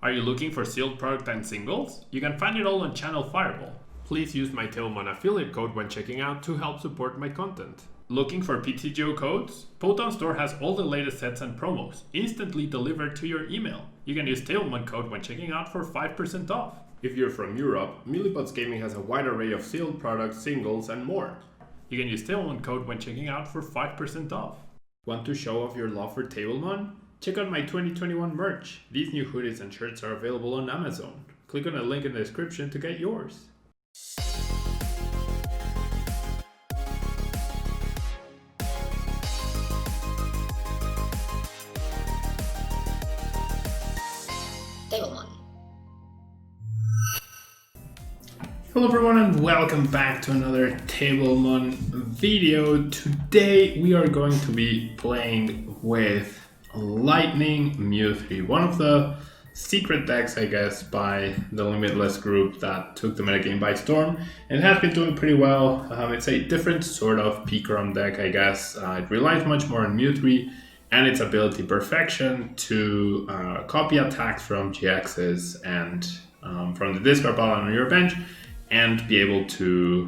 Are you looking for sealed product and singles? You can find it all on Channel Fireball. Please use my Tailmon affiliate code when checking out to help support my content. Looking for PTGO codes? Boltund Store has all the latest sets and promos, instantly delivered to your email. You can use Tailmon code when checking out for 5% off. If you're from Europe, Millipots Gaming has a wide array of sealed products, singles, and more. You can use Tailmon code when checking out for 5% off. Want to show off your love for Tailmon? Check out my 2021 merch. These new hoodies and shirts are available on Amazon. Click on the link in the description to get yours. Hello everyone and welcome back to another Tailmon video. Today we are going to be playing with Lightning Mewtwo, one of the secret decks, I guess, by the Limitless group that took the metagame by storm and has been doing pretty well. It's a different sort of Pikachu deck, I guess. It relies much more on Mewtwo and its ability Perfection to copy attacks from GXs and from the discard pile on your bench and be able to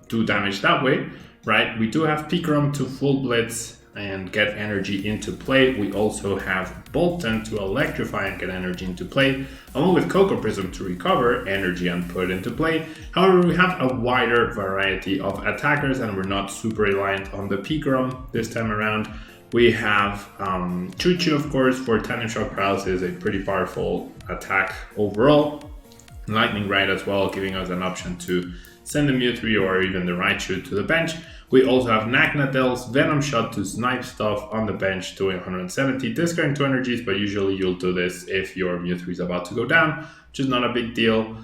do damage that way, right? We do have Pikachu to full blitz and get energy into play. We also have Boltund to electrify and get energy into play, along with Coco Prism to recover energy and put into play. However, we have a wider variety of attackers and we're not super reliant on the Pikachu this time around. We have Choo-Choo, of course, for Tandem Shock Paralysis, a pretty powerful attack overall. Lightning Ride as well, giving us an option to send the Mewtwo or even the Raichu to the bench. We also have Naganadel's Venom Shot to snipe stuff on the bench, doing 170, discarding 2 energies, but usually you'll do this if your Mewtwo is about to go down, which is not a big deal.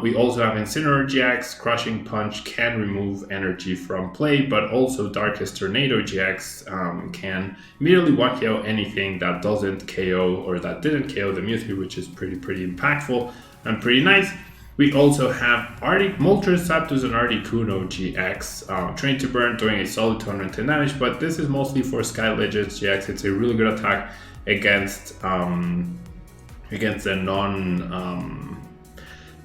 We also have Incineroar-GX, Crushing Punch can remove energy from play, but also Darkest Tornado-GX can immediately 1-KO anything that doesn't KO or that didn't KO the Mewtwo, which is pretty impactful and pretty nice. We also have Moltres, Zapdos, and Articuno-GX trained to burn, doing a solid 210 damage, but this is mostly for Sky Legends GX. It's a really good attack against the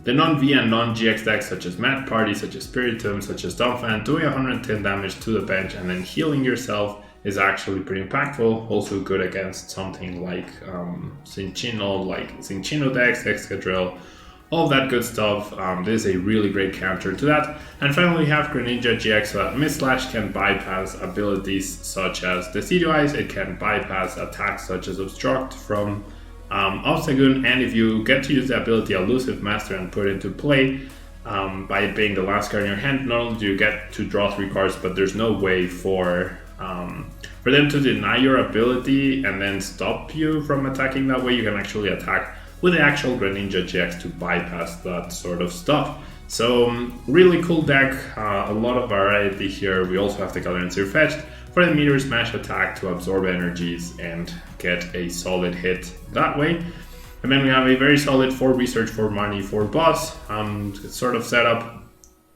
non-V and non-GX decks such as Mad Party, such as Spiritomb, such as Donphan. Doing 110 damage to the bench and then healing yourself is actually pretty impactful. Also good against something like Cinccino decks, Excadrill, all that good stuff. This is a really great counter to that. And finally we have Greninja-GX, so that Mist-Slash can bypass abilities such as Decidueye. It can bypass attacks such as Obstruct from Obstagoon, and if you get to use the ability Elusive Master and put it into play, by it being the last card in your hand, not only do you get to draw 3 cards, but there's no way for them to deny your ability and then stop you from attacking that way. You can actually attack with the actual Greninja-GX to bypass that sort of stuff. So really cool deck, a lot of variety here. We also have the Galarian Sirfetch'd for the Meteor Smash attack to absorb energies and get a solid hit that way. And then we have a very solid 4 Research, 4 Money, 4 Boss sort of setup.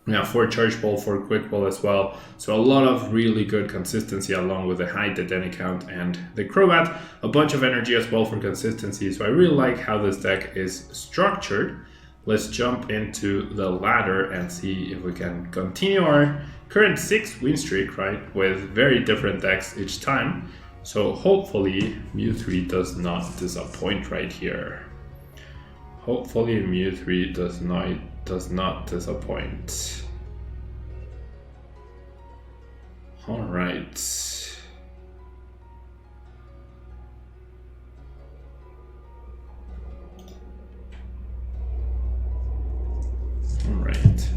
We have 4 Charge Ball, 4 Quick Ball as well. So a lot of really good consistency along with the high Dedenne count and the Crobat. A bunch of energy as well for consistency. So I really like how this deck is structured. Let's jump into the ladder and see if we can continue our current 6 win streak, right? With very different decks each time. So hopefully Mewtwo does not disappoint right here. Hopefully Mewtwo does not disappoint. All right. All right.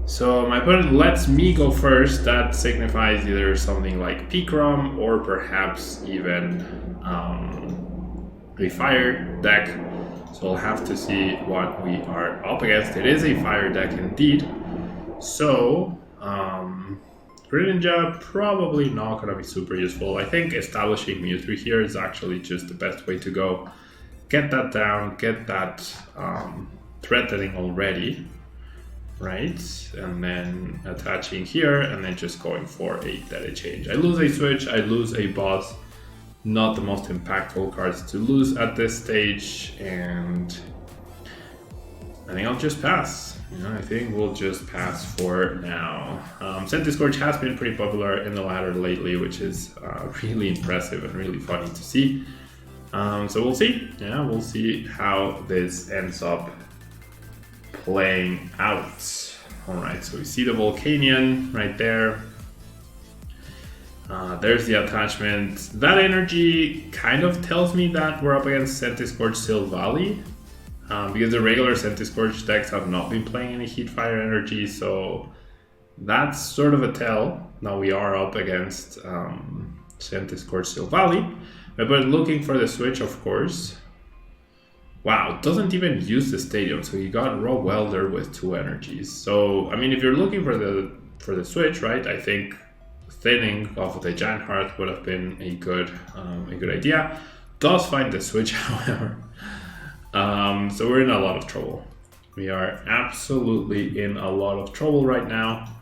So my opponent lets me go first. That signifies either something like Pikachu or perhaps even a fire deck. So I'll have to see what we are up against. It is a fire deck indeed. So Greninja probably not going to be super useful. I think establishing Mewtwo here is actually just the best way to go. Get that down, get that threatening already, right? And then attaching here and then just going for a Dedenne change. I lose a switch, I lose a boss. not the most impactful cards to lose at this stage, and I think I'll just pass. I think we'll just pass for now. Centiskorch has been pretty popular in the ladder lately, which is really impressive and really funny to see. So we'll see. Yeah, we'll see how this ends up playing out. Alright, so we see the Volcanion right there. There's the attachment. That energy kind of tells me that we're up against Centiskorch Silvally, because the regular Centiskorch decks have not been playing any Heatfire energy, so that's sort of a tell. Now we are up against Centiskorch Silvally, but looking for the switch, of course. Wow, doesn't even use the stadium, so you got Raw Welder with 2 energies. So, I mean, if you're looking for the switch, right, I think thinning off of the Giant Hearth would have been a good idea. Does find the switch, however. So we're in a lot of trouble. We are absolutely in a lot of trouble right now,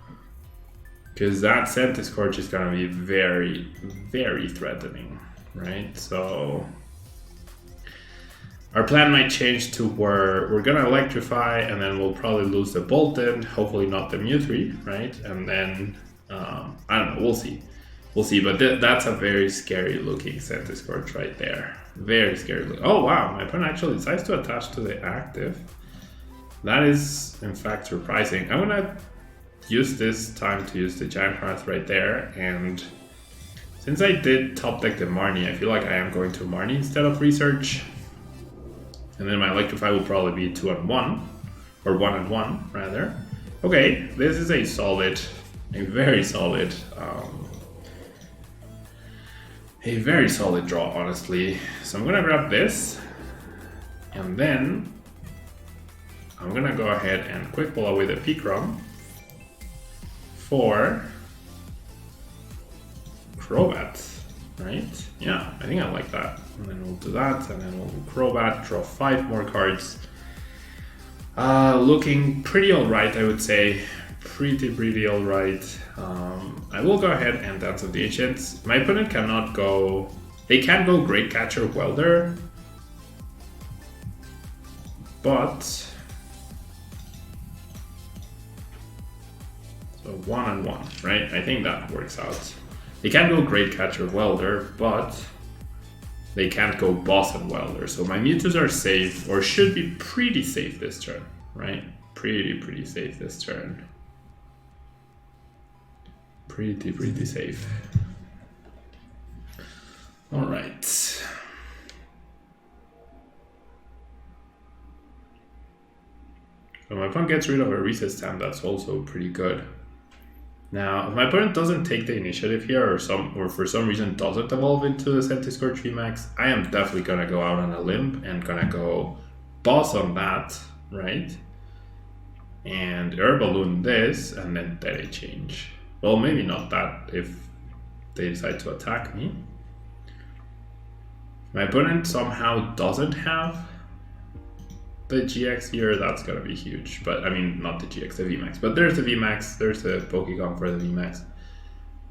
because that Centiskorch is going to be very, very threatening, right? So our plan might change to where we're going to electrify, and then we'll probably lose the Boltund, hopefully not the Mewtwo, right? And then, I don't know, we'll see. We'll see, but that's a very scary looking Centiskorch right there. Very scary looking. Oh wow, my opponent actually decides to attach to the active. That is, in fact, surprising. I'm gonna use this time to use the Giant Hearth right there, and since I did top deck the Marnie, I feel like I am going to Marnie instead of Research. And then my Electrify will probably be 2 and 1, or 1 and 1 rather. Okay, this is a very solid draw, honestly. So I'm gonna grab this, and then I'm gonna go ahead and quick pull away the Pikachu for Crobat, right? Yeah, I think I like that. And then we'll do that, and then we'll do Crobat, draw 5 more cards. Looking pretty alright, I would say. Pretty alright. I will go ahead and Dance of the Ancients. My opponent cannot go... They can go Great Catcher Welder, but... So 1 and 1, right? I think that works out. They can go Great Catcher Welder, but they can't go Boss and Welder. So my Mewtwo's are safe, or should be pretty safe this turn, right? Pretty safe this turn. Pretty safe. All right. So my opponent gets rid of a reset stamp. That's also pretty good. Now, if my opponent doesn't take the initiative here, or for some reason doesn't evolve into the Centiskorch VMAX, I am definitely gonna go out on a limb and gonna go Boss on that, right? And Air Balloon this, and then Dedenne change. Well, maybe not that if they decide to attack me. My opponent somehow doesn't have the GX here, that's gonna be huge. But I mean, not the GX, the VMAX. But there's the VMAX, there's the Pokemon for the VMAX.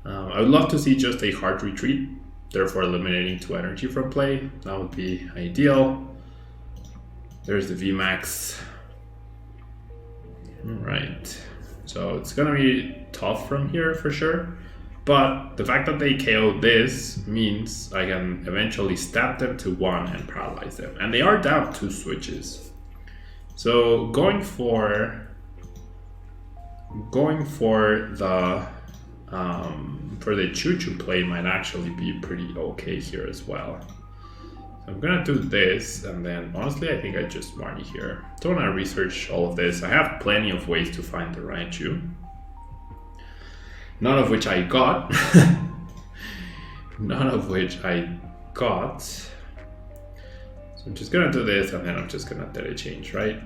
I would love to see just a hard retreat, therefore eliminating 2 energy from play. That would be ideal. There's the VMAX. Alright. So it's gonna be tough from here for sure, but the fact that they KO this means I can eventually stab them to 1 and paralyze them, and they are down 2 switches. So going for the Choo-Choo play might actually be pretty okay here as well. So I'm gonna do this, and then honestly I think I just Marnie here. Don't wanna research all of this. I have plenty of ways to find the Raichu, none of which I got. So I'm just gonna do this, and then I'm just gonna Dedenne change, right?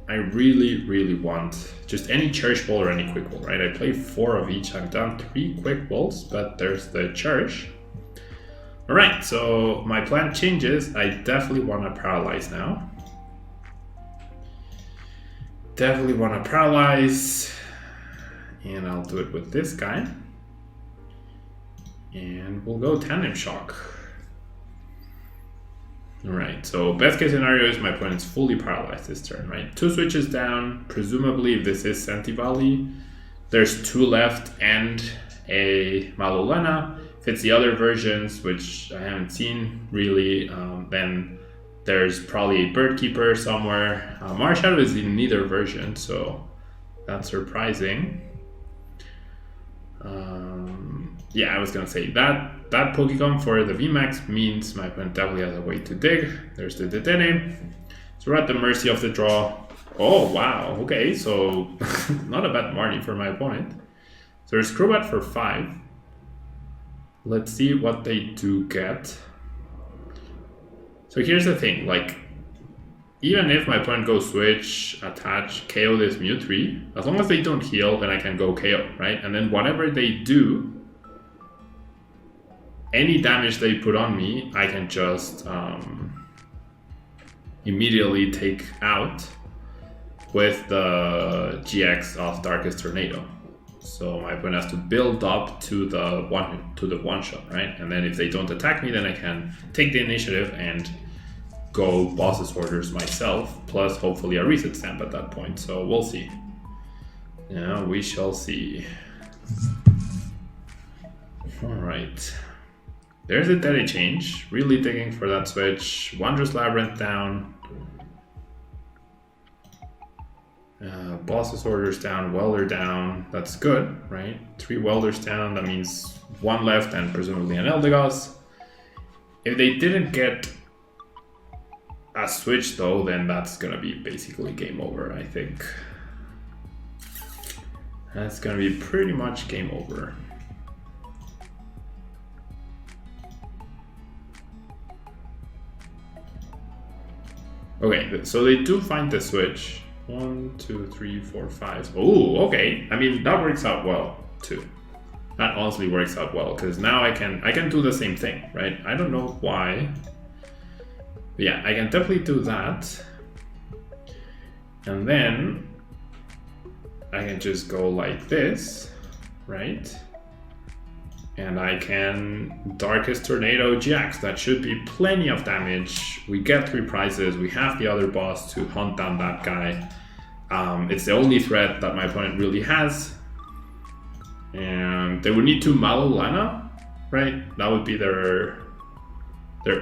I really want just any Church Ball or any Quick Ball, right? I play 4 of each. I've done 3 Quick Balls, but there's the Church. Alright, so my plan changes. I definitely want to paralyze now. Definitely want to paralyze. And I'll do it with this guy. And we'll go Tandem Shock. Alright, so best case scenario is my opponent's fully paralyzed this turn, right? 2 switches down, presumably if this is Sentivali, there's 2 left and a Malolana. If it's the other versions, which I haven't seen really, then there's probably a Bird Keeper somewhere. Marshadow is in neither version, so that's surprising. Yeah, I was gonna say that Pokemon for the VMAX means my opponent definitely has a way to dig. There's the Dedenne. So we're at the mercy of the draw. Oh wow, okay, so not a bad Marnie for my opponent. So there's Crobat for 5. Let's see what they do get. So here's the thing, like, even if my opponent goes switch, attach, KO this Mewtwo, as long as they don't heal, then I can go KO, right? And then whatever they do, any damage they put on me, I can just immediately take out with the GX of Darkest Tornado. So my opponent has to build up to the one shot, right? And then if they don't attack me, then I can take the initiative and go boss's orders myself, plus hopefully a reset stamp at that point. So we'll see. Yeah, we shall see. All right. There's a Dedenne change. Really digging for that switch. Wondrous Labyrinth down. Boss's orders down, Welder down. That's good, right? 3 Welders down. That means 1 left and presumably an Eldegoss. If they didn't get a switch though, then that's gonna be basically game over, I think. That's gonna be pretty much game over. Okay, so they do find the switch. 1, 2, 3, 4, 5. Oh, okay. I mean, that works out well too. That honestly works out well because now I can do the same thing, right? I don't know why. But yeah, I can definitely do that. And then I can just go like this, right? And I can Darkest Tornado GX. That should be plenty of damage. We get 3 prizes. We have the other boss to hunt down that guy. It's the only threat that my opponent really has. And they would need to Malolana, right? That would be their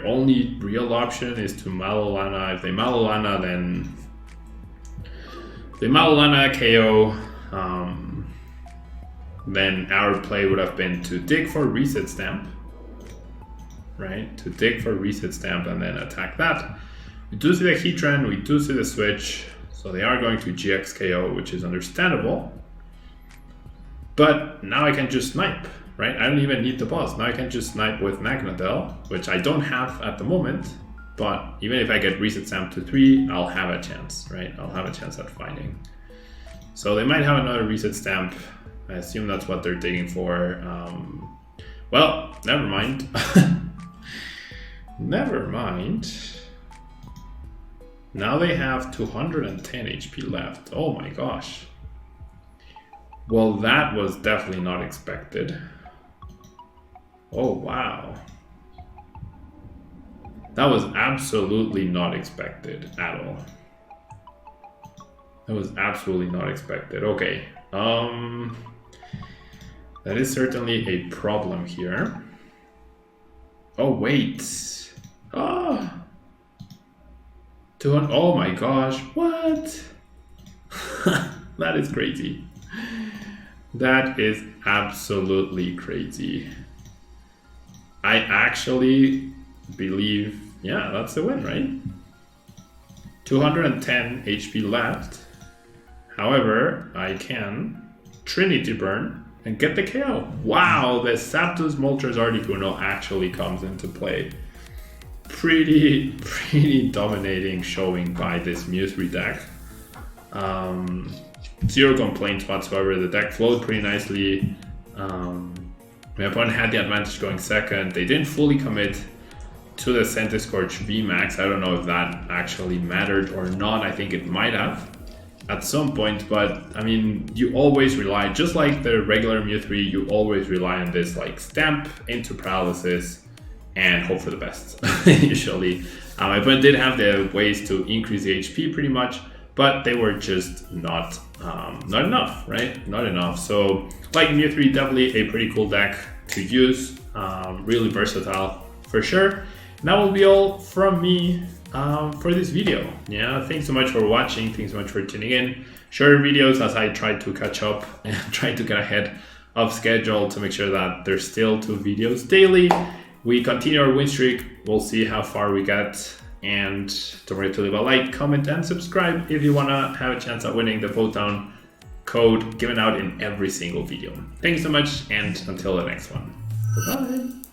only real option is to Malolana. If they Malolana, then if they Malolana KO, then our play would have been to dig for Reset Stamp, right? To dig for Reset Stamp and then attack that. We do see the Heatran, we do see the switch, so they are going to GX KO, which is understandable. But now I can just snipe, right? I don't even need the boss. Now I can just snipe with Naganadel, which I don't have at the moment. But even if I get Reset Stamp to 3, I'll have a chance, right? I'll have a chance at finding. So they might have another Reset Stamp. I assume that's what they're digging for. Well, never mind. Never mind. Now they have 210 HP left. Oh my gosh. Well, that was definitely not expected. Oh, wow. That was absolutely not expected at all. That was absolutely not expected. Okay. That is certainly a problem here. Oh, wait. Oh. Oh my gosh. What? That is crazy. That is absolutely crazy. I actually believe, yeah, that's the win, right? 210 HP left. However, I can Trinity Burn and get the KO. Wow, the Zapdos Moltres Articuno actually comes into play. Pretty dominating showing by this Mewtwo deck. Zero complaints whatsoever. The deck flowed pretty nicely. My opponent had the advantage going second. They didn't fully commit to the Scorch VMAX. I don't know if that actually mattered or not. I think it might have at some point, but I mean, you always rely, just like the regular Mewtwo, you always rely on this like stamp into paralysis and hope for the best, usually. My opponent did have the ways to increase the HP pretty much, but they were just not enough, right? Not enough. So like Mewtwo, definitely a pretty cool deck to use, really versatile for sure. And that will be all from me for this video. Yeah, thanks so much for watching. Thanks so much for tuning in. Shorter videos as I try to catch up and try to get ahead of schedule to make sure that there's still 2 videos daily. We continue our win streak. We'll see how far we get. And don't forget to leave a like, comment, and subscribe if you want to have a chance at winning the vote down code given out in every single video. Thank you so much, and until the next one. Bye-bye.